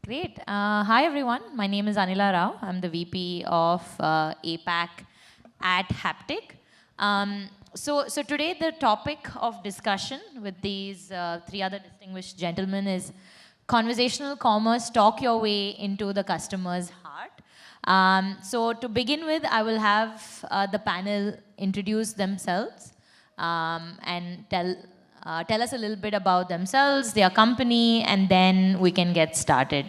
Great. Hi, everyone. My name is Anila Rao. I'm the VP of APAC at Haptik. So today the topic of discussion with these three other distinguished gentlemen is conversational commerce, talk your way into the customer's heart. So to begin with, I will have the panel introduce themselves and tell us a little bit about themselves, their company, and then we can get started.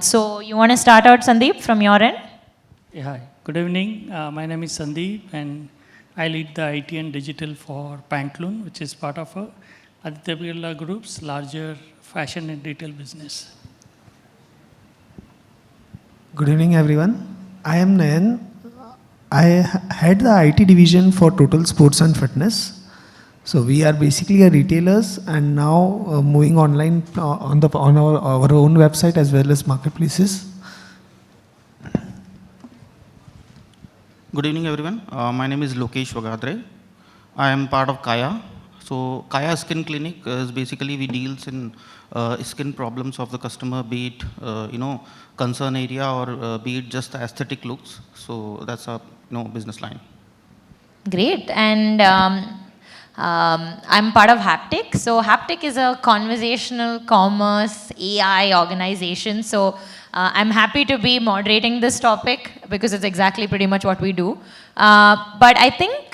So you want to start out, Sandeep, from your end? Yeah, hi. Good evening. My name is Sandeep, and I lead the IT and digital for Pantaloons, which is part of Aditya Birla Group's larger fashion and retail business. Good evening, everyone. I am Nayan. I head the IT division for Total Sports and Fitness. So we are basically a retailers, and now moving online on our own website as well as marketplaces. Good evening, everyone. My name is Lokesh Vagadre. I am part of Kaya. So Kaya Skin Clinic is basically we deals in skin problems of the customer, be it concern area or be it just the aesthetic looks. So that's a business line. Great. And I'm part of Haptik. So Haptik is a conversational commerce AI organization. So I'm happy to be moderating this topic because it's exactly pretty much what we do. But I think,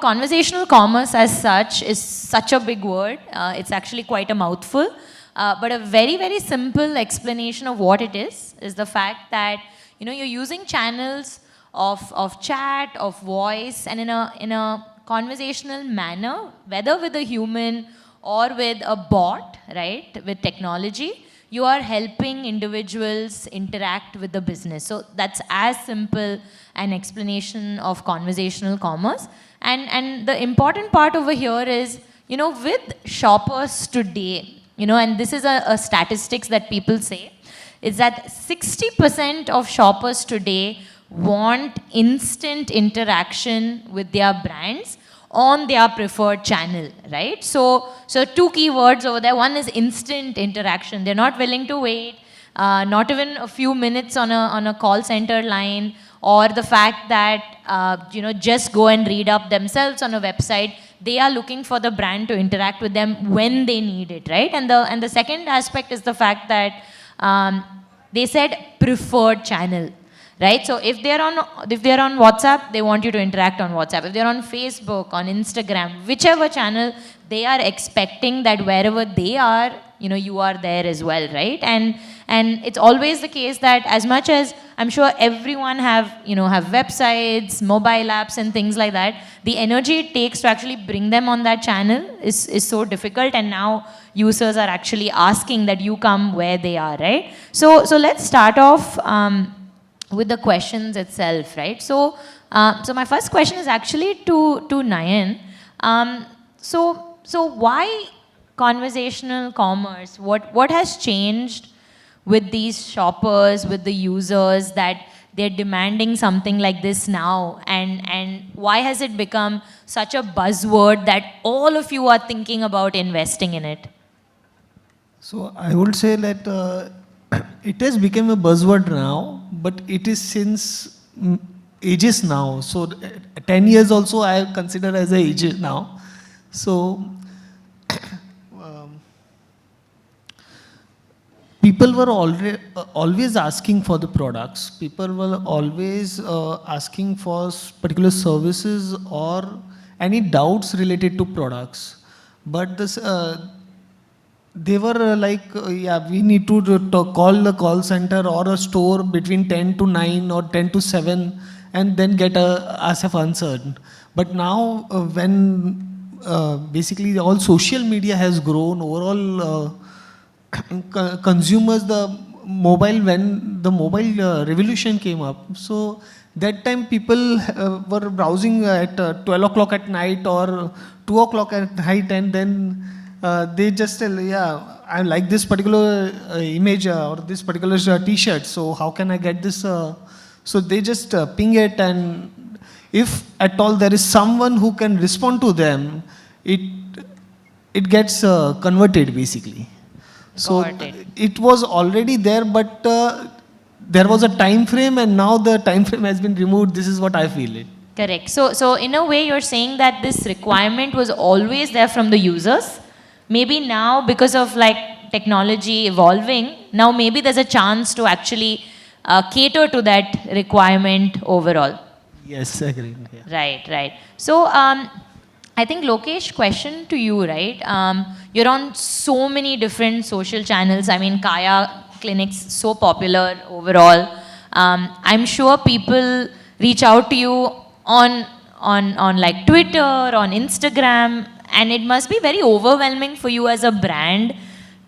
conversational commerce as such is such a big word. It's actually quite a mouthful. But a very, very simple explanation of what it is the fact that, you're using channels of chat, of voice, and in a conversational manner, whether with a human or with a bot, right, with technology, you are helping individuals interact with the business. So that's as simple an explanation of conversational commerce. And the important part over here is, with shoppers today, and this is a statistics that people say, is that 60% of shoppers today want instant interaction with their brands on their preferred channel, right? So two keywords over there. One is instant interaction. They're not willing to wait, not even a few minutes on a call center line, or the fact that just go and read up themselves on a website. They are looking for the brand to interact with them when they need it, right? And the second aspect is the fact that they said preferred channel. Right? So if they're on WhatsApp, they want you to interact on WhatsApp. If they're on Facebook, on Instagram, whichever channel, they are expecting that wherever they are, you are there as well, right? And it's always the case that as much as I'm sure everyone have websites, mobile apps and things like that, the energy it takes to actually bring them on that channel is so difficult, and now users are actually asking that you come where they are, right? So let's start off with the questions itself, right? So my first question is actually to Nayan. So why conversational commerce? What has changed with these shoppers, with the users, that they're demanding something like this now? And why has it become such a buzzword that all of you are thinking about investing in it? So I would say that it has become a buzzword now, but it is since ages now. So 10 years also I consider as a age now. So people were always asking for the products. People were always asking for particular services or any doubts related to products. But this they were we need to call the call center or a store between 10 to 9 or 10 to 7 and then get ourselves answered. But now when basically all social media has grown, overall consumers, when the mobile revolution came up, so that time people were browsing at 12 o'clock at night or 2 o'clock at night, and then they just tell, I like this particular image or this particular t-shirt, so how can I get this? So they just ping it, and if at all there is someone who can respond to them, it gets converted basically. So it was already there, but there was a time frame, and now the time frame has been removed. This is what I feel it. Correct. So in a way, you're saying that this requirement was always there from the users. Maybe now, because of like technology evolving, now maybe there's a chance to actually cater to that requirement overall. Yes, agree. Yeah. Right, right. So I think Lokesh, question to you, right? You're on so many different social channels. I mean, Kaya Clinic's so popular overall. I'm sure people reach out to you on like Twitter, on Instagram, and it must be very overwhelming for you as a brand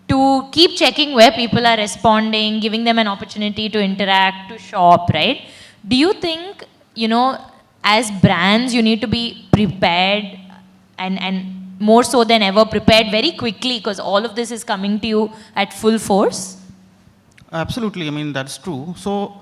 to keep checking where people are responding, giving them an opportunity to interact, to shop, right? Do you think, as brands, you need to be prepared and more so than ever prepared very quickly because all of this is coming to you at full force? Absolutely, I mean, that's true. So,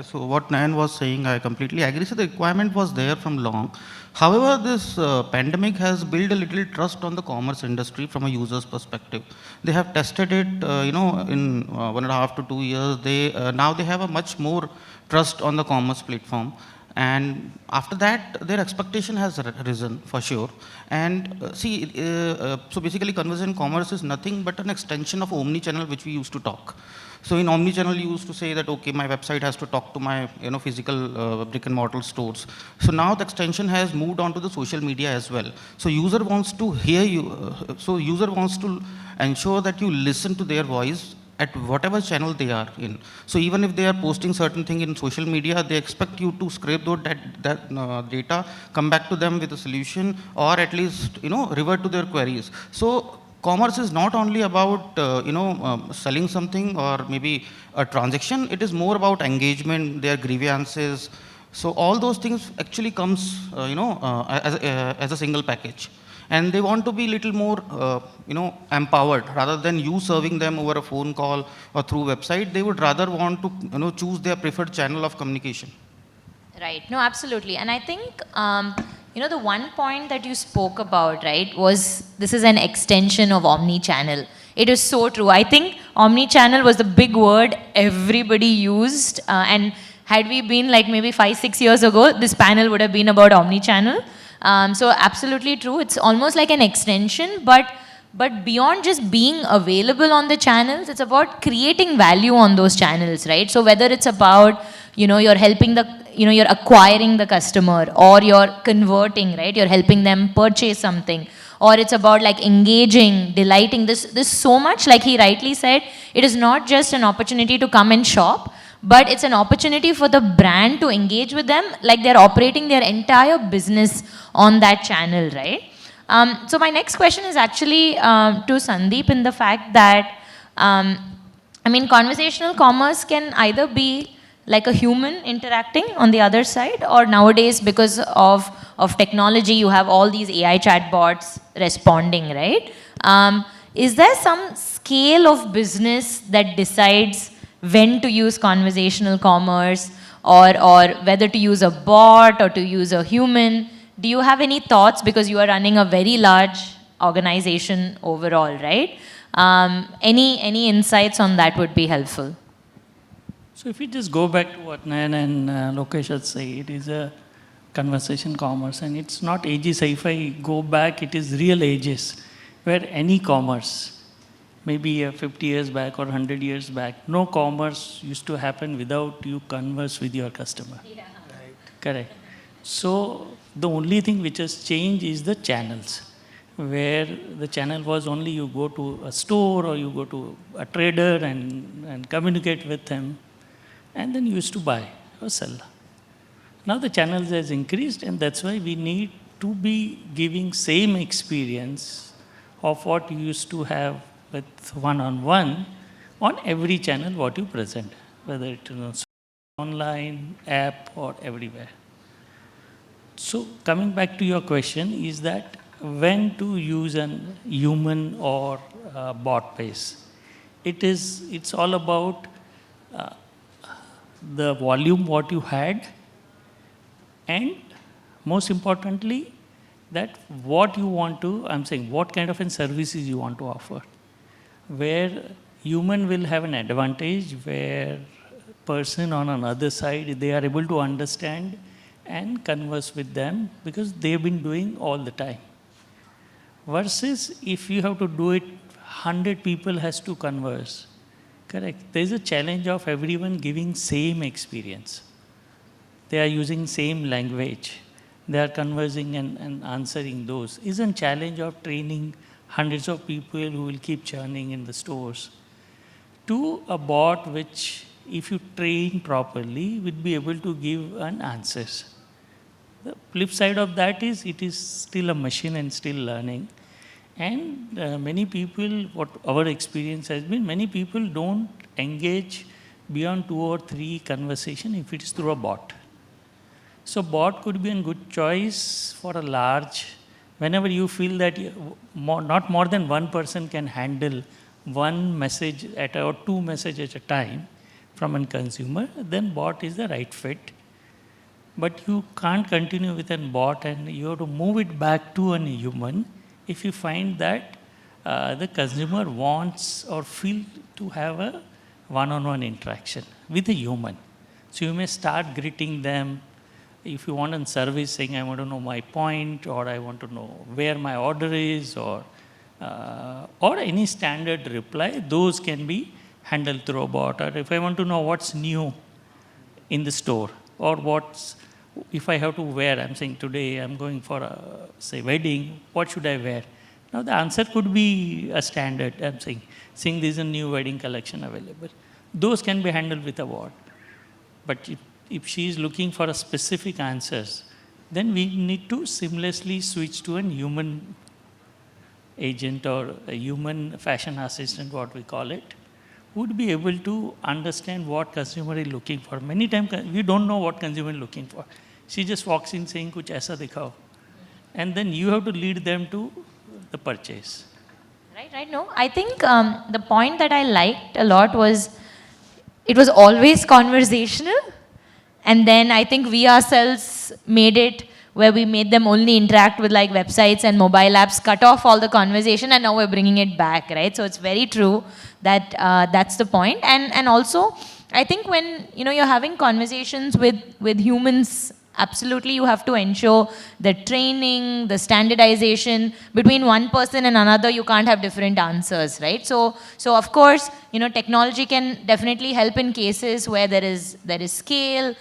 so what Nayan was saying, I completely agree. So the requirement was there from long. However, this pandemic has built a little trust on the commerce industry from a user's perspective. They have tested it, in 1.5 to 2 years. Now they have a much more trust on the commerce platform. And after that, their expectation has risen for sure. And so basically conversational commerce is nothing but an extension of omni-channel, which we used to talk. So in omni-channel, you used to say that, okay, my website has to talk to my physical brick and mortar stores. So now the extension has moved on to the social media as well. So user wants to hear you. So user wants to ensure that you listen to their voice at whatever channel they are in. So even if they are posting certain thing in social media, they expect you to scrape that data, come back to them with a solution, or at least revert to their queries. So commerce is not only about selling something or maybe a transaction. It is more about engagement, their grievances. So all those things actually comes as a single package. And they want to be little more, empowered rather than you serving them over a phone call or through website. They would rather want to, choose their preferred channel of communication. Right. No, absolutely. And I think, the one point that you spoke about, right, was this is an extension of omni-channel. It is so true. I think omni-channel was the big word everybody used. And had we been like maybe 5-6 years ago, this panel would have been about omni-channel. So absolutely true. It's almost like an extension, but beyond just being available on the channels, it's about creating value on those channels, right? So whether it's about, you're helping you're acquiring the customer, or you're converting, right? You're helping them purchase something, or it's about like engaging, delighting. This so much, like he rightly said, it is not just an opportunity to come and shop, but it's an opportunity for the brand to engage with them, like they're operating their entire business on that channel, right? So my next question is actually to Sandeep, in the fact that, conversational commerce can either be like a human interacting on the other side, or nowadays, because of technology, you have all these AI chatbots responding, right? Is there some scale of business that decides when to use conversational commerce, or whether to use a bot or to use a human? Do you have any thoughts, because you are running a very large organization overall, right? Any insights on that would be helpful. So if we just go back to what Nayan and Lokesh had said, it is a conversation commerce, and it's not ages. If I go back, it is real ages, where any commerce, maybe 50 years back or 100 years back, no commerce used to happen without you converse with your customer. Yeah. Right. Correct. So the only thing which has changed is the channels, where the channel was only you go to a store or you go to a trader and communicate with him, and then you used to buy or sell. Now the channels has increased, and that's why we need to be giving same experience of what you used to have with one-on-one on every channel what you present, whether it's online, app, or everywhere. So coming back to your question is that when to use an human or bot base. It's all about the volume what you had, and most importantly, that what you want to, I'm saying, what kind of services you want to offer, where human will have an advantage where person on another side, they are able to understand and converse with them because they've been doing all the time. Versus if you have to do it, 100 people has to converse. Correct. There's a challenge of everyone giving same experience. They are using same language. They are conversing and answering those. Isn't challenge of training hundreds of people who will keep churning in the stores to a bot which, if you train properly, will be able to give an answers. The flip side of that is it is still a machine and still learning. And many people, what our experience has been, many people don't engage beyond 2 or 3 conversation if it is through a bot. So bot could be a good choice for a large, whenever you feel that not more than one person can handle one message or 2 messages at a time from a consumer, then bot is the right fit. But you can't continue with a bot and you have to move it back to a human if you find that the consumer wants or feel to have a one-on-one interaction with a human. So you may start greeting them. If you want a service saying, I want to know my point, or I want to know where my order is, or any standard reply, those can be handled through a bot. Or if I want to know what's new in the store, or if I have to wear, I'm saying today I'm going for a, say, wedding, what should I wear? Now the answer could be a standard. I'm saying there's a new wedding collection available. Those can be handled with a bot. But if she is looking for a specific answers, then we need to seamlessly switch to a human agent or a human fashion assistant, what we call it, would be able to understand what consumer is looking for. Many times we don't know what consumer is looking for. She just walks in saying, "Kuch aisa dikhao," and then you have to lead them to the purchase. Right. No, I think the point that I liked a lot was it was always conversational, and then I think we ourselves made it where we made them only interact with like websites and mobile apps, cut off all the conversation, and now we're bringing it back, right? So it's very true that that's the point. And also, I think when you're having conversations with humans, absolutely you have to ensure the training, the standardization between one person and another. You can't have different answers, right? So of course, technology can definitely help in cases where there is scale.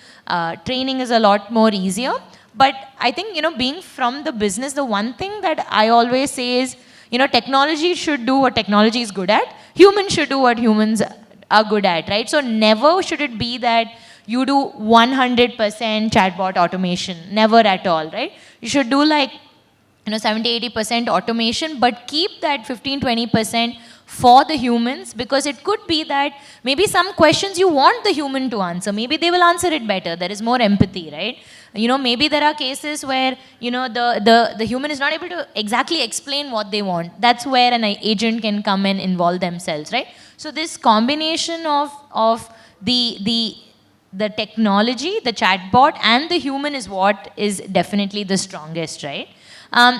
Training is a lot more easier. But I think, being from the business, the one thing that I always say is, technology should do what technology is good at. Humans should do what humans are good at, right? So never should it be that you do 100% chatbot automation. Never at all, right? You should do 70-80% automation, but keep that 15-20% for the humans, because it could be that maybe some questions you want the human to answer. Maybe they will answer it better. There is more empathy, right? Maybe there are cases where, the human is not able to exactly explain what they want. That's where an agent can come and involve themselves, right? So this combination of the technology, the chatbot, and the human is what is definitely the strongest, right?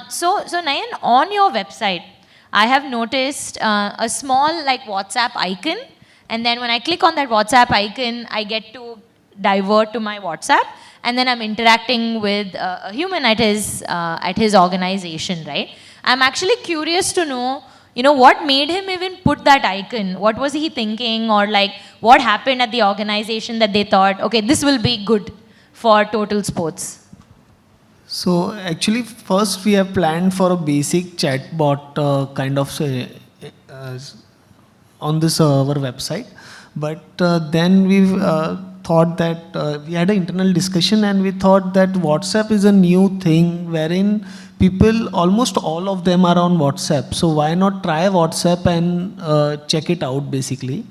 So Nayan, on your website, I have noticed a small WhatsApp icon, and then when I click on that WhatsApp icon, I get to divert to my WhatsApp, and then I'm interacting with a human at his organization, right? I'm actually curious to know, what made him even put that icon? What was he thinking, or what happened at the organization that they thought, okay, this will be good for Total Sports? So actually, first we have planned for a basic chatbot kind of on this our website, but then we've thought that we had an internal discussion, and we thought that WhatsApp is a new thing wherein people, almost all of them are on WhatsApp. So why not try WhatsApp and check it out basically?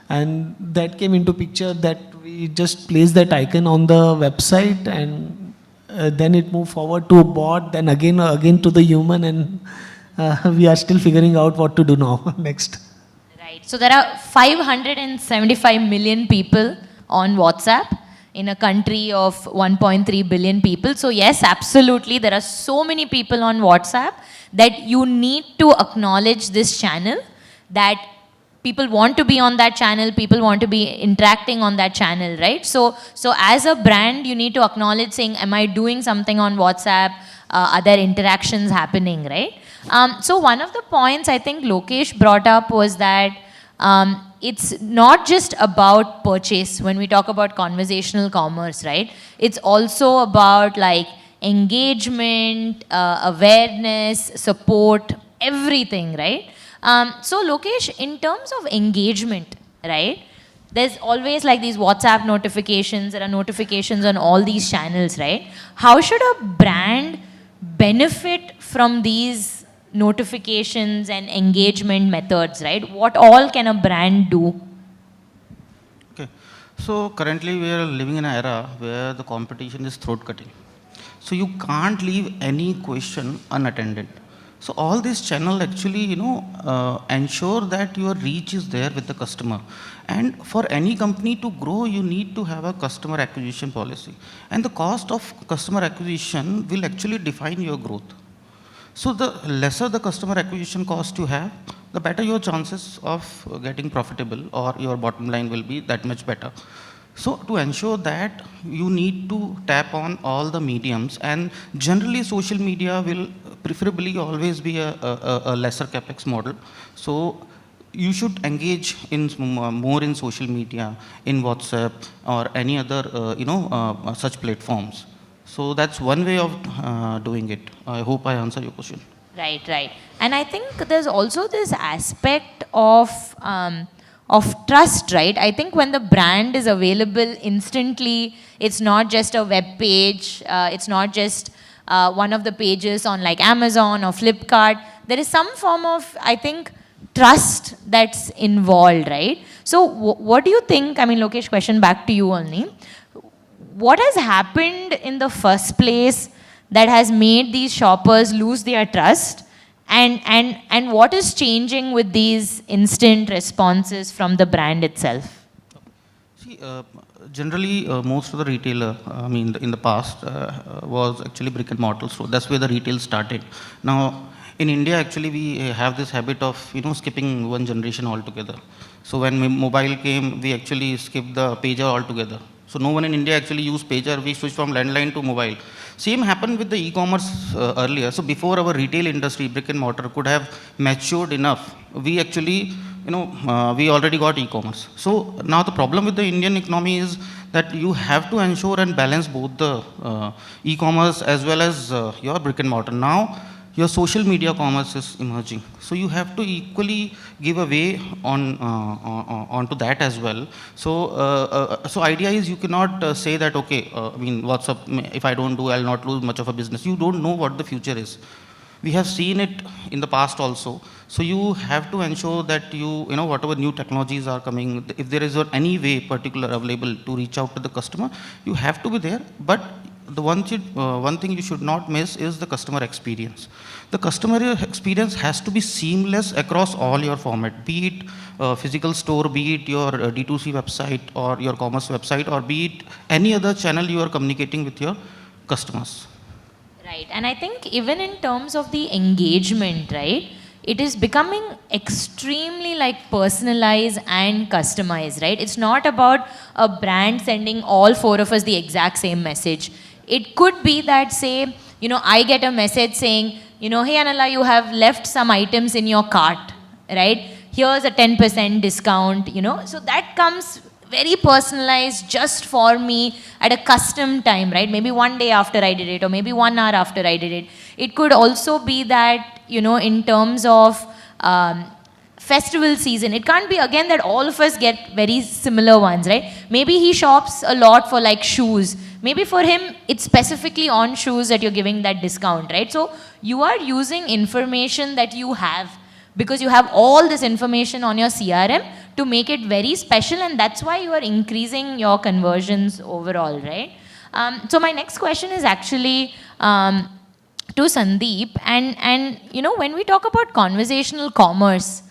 And that came into picture that we just placed that icon on the website, and then it moved forward to a bot, then again to the human, and we are still figuring out what to do now next. Right. So there are 575 million people on WhatsApp in a country of 1.3 billion people. So yes, absolutely, there are so many people on WhatsApp that you need to acknowledge this channel, that people want to be on that channel, people want to be interacting on that channel, right? So as a brand, you need to acknowledge saying, am I doing something on WhatsApp? Are there interactions happening, right? So one of the points I think Lokesh brought up was that it's not just about purchase when we talk about conversational commerce, right? It's also about like engagement, awareness, support, everything, right? So Lokesh, in terms of engagement, right? There's always like these WhatsApp notifications, there are notifications on all these channels, right? How should a brand benefit from these notifications and engagement methods, right? What all can a brand do? Okay. So currently we are living in an era where the competition is throat cutting. So you can't leave any question unattended. So all this channel actually, ensure that your reach is there with the customer. And for any company to grow, you need to have a customer acquisition policy. And the cost of customer acquisition will actually define your growth. So the lesser the customer acquisition cost you have, the better your chances of getting profitable, or your bottom line will be that much better. So to ensure that, you need to tap on all the mediums, and generally social media will preferably always be a lesser capex model. So you should engage in more in social media, in WhatsApp or any other such platforms. So that's one way of doing it. I hope I answer your question. Right, right. And I think there's also this aspect of trust, right? I think when the brand is available instantly, it's not just a web page, it's not just one of the pages on like Amazon or Flipkart. There is some form of, I think, trust that's involved, right? So what do you think? I mean, Lokesh, question back to you only. What has happened in the first place that has made these shoppers lose their trust? And what is changing with these instant responses from the brand itself? See, generally, most of the retailer, in the past, was actually brick and mortar store. That's where the retail started. Now, in India, actually, we have this habit of, skipping one generation altogether. So when mobile came, we actually skipped the pager altogether. So no one in India actually used pager. We switched from landline to mobile. Same happened with the e-commerce earlier. So before our retail industry, brick and mortar, could have matured enough, we actually, we already got e-commerce. So now the problem with the Indian economy is that you have to ensure and balance both the e-commerce as well as your brick and mortar. Now, your social media commerce is emerging. So you have to equally give a way onto that as well. So idea is you cannot say that, okay, WhatsApp, if I don't do, I'll not lose much of a business. You don't know what the future is. We have seen it in the past also. So you have to ensure that whatever new technologies are coming, if there is any way particular available to reach out to the customer, you have to be there. But the one thing you should not miss is the customer experience. The customer experience has to be seamless across all your format, be it physical store, be it your D2C website or your commerce website, or be it any other channel you are communicating with your customers. Right. And I think even in terms of the engagement, right, it is becoming extremely like personalized and customized, right? It's not about a brand sending all four of us the exact same message. It could be that, say, I get a message saying, hey Anila, you have left some items in your cart, right? Here's a 10% discount, So that comes very personalized just for me at a custom time, right? Maybe one day after I did it, or maybe 1 hour after I did it. It could also be that, in terms of festival season, it can't be again that all of us get very similar ones, right? Maybe he shops a lot for like shoes. Maybe for him, it's specifically on shoes that you're giving that discount, right? So you are using information that you have, because you have all this information on your CRM to make it very special, and that's why you are increasing your conversions overall, right? So my next question is actually to Sandeep, and when we talk about conversational commerce,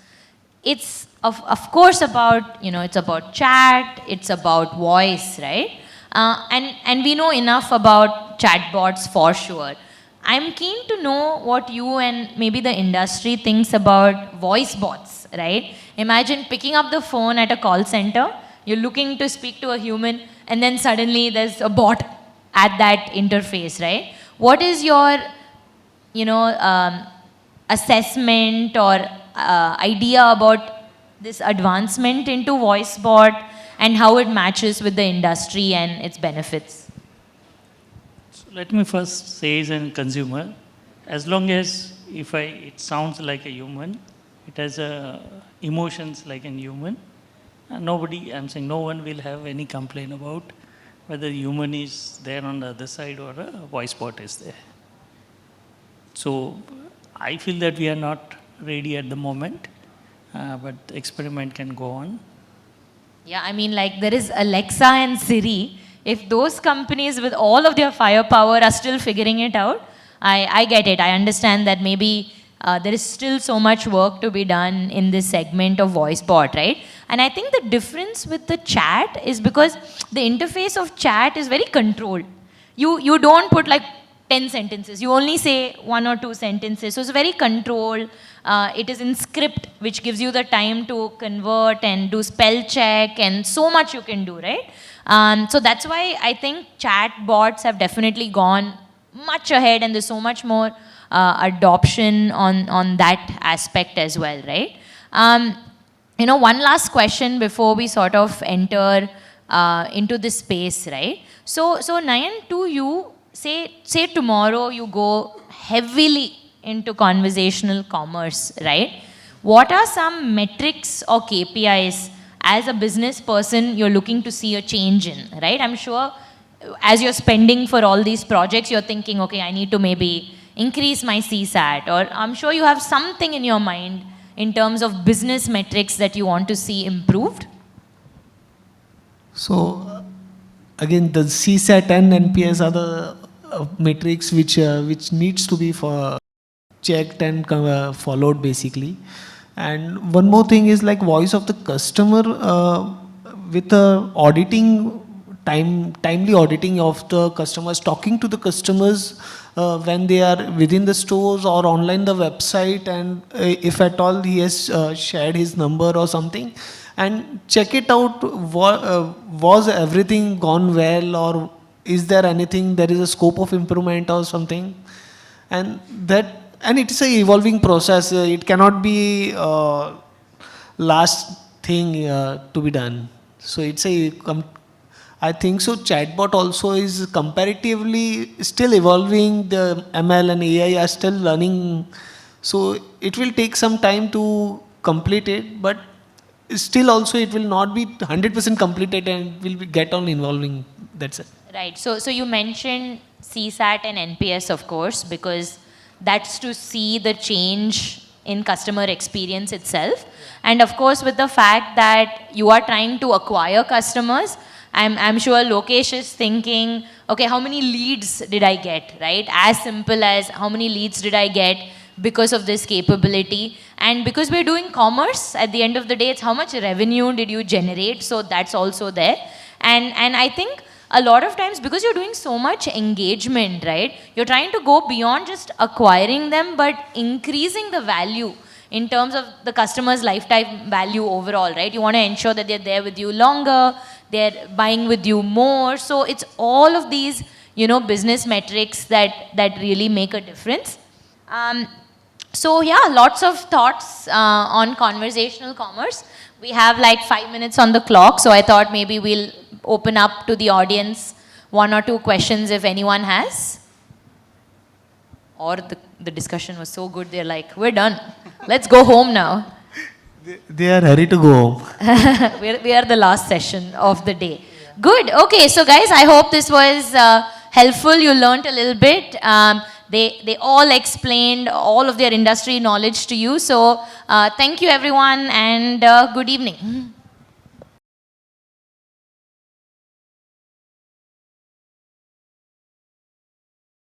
it's of course about, it's about chat, it's about voice, right? And we know enough about chatbots for sure. I'm keen to know what you and maybe the industry thinks about voice bots, right? Imagine picking up the phone at a call center, you're looking to speak to a human, and then suddenly there's a bot at that interface, right? What is your, assessment or idea about this advancement into voice bot and how it matches with the industry and its benefits? So let me first say as a consumer, as long as it sounds like a human, it has emotions like a human, I'm saying no one will have any complaint about whether human is there on the other side or a voice bot is there. So I feel that we are not ready at the moment, but the experiment can go on. Yeah, I mean, like there is Alexa and Siri. If those companies with all of their firepower are still figuring it out, I get it. I understand that maybe there is still so much work to be done in this segment of voice bot, right? And I think the difference with the chat is because the interface of chat is very controlled. You don't put like 10 sentences. You only say 1 or 2 sentences. So it's very controlled. It is in script, which gives you the time to convert and do spell check and so much you can do, right? So that's why I think chat bots have definitely gone much ahead and there's so much more adoption on that aspect as well, right? One last question before we sort of enter into this space, right? So Nayan, to you, say tomorrow you go heavily into conversational commerce, right? What are some metrics or KPIs as a business person you're looking to see a change in, right? I'm sure as you're spending for all these projects, you're thinking, okay, I need to maybe increase my CSAT, or I'm sure you have something in your mind in terms of business metrics that you want to see improved. So again, the CSAT and NPS are the metrics which needs to be checked and followed basically. And one more thing is like voice of the customer with auditing, timely auditing of the customers, talking to the customers when they are within the stores or online the website, and if at all he has shared his number or something, and check it out, was everything gone well, or is there anything, there is a scope of improvement or something. And it's a evolving process. It cannot be last thing to be done. So it's I think so chatbot also is comparatively still evolving. The ML and AI are still learning. So it will take some time to complete it, but still also it will not be 100% completed and will get on evolving. That's it. Right. So you mentioned CSAT and NPS, of course, because that's to see the change in customer experience itself. And of course, with the fact that you are trying to acquire customers, I'm sure Lokesh is thinking, okay, how many leads did I get, right? As simple as how many leads did I get because of this capability. And because we're doing commerce, at the end of the day, it's how much revenue did you generate. So that's also there. And I think a lot of times, because you're doing so much engagement, right, you're trying to go beyond just acquiring them, but increasing the value in terms of the customer's lifetime value overall, right? You want to ensure that they're there with you longer, they're buying with you more. So it's all of these, business metrics that really make a difference. So yeah, lots of thoughts on conversational commerce. We have like 5 minutes on the clock, so I thought maybe we'll open up to the audience 1 or 2 questions if anyone has. Or the discussion was so good, they're like, we're done. Let's go home now. They are ready to go home. We are the last session of the day. Good. Okay, so guys, I hope this was helpful. You learned a little bit. They all explained all of their industry knowledge to you. So thank you everyone, and good evening.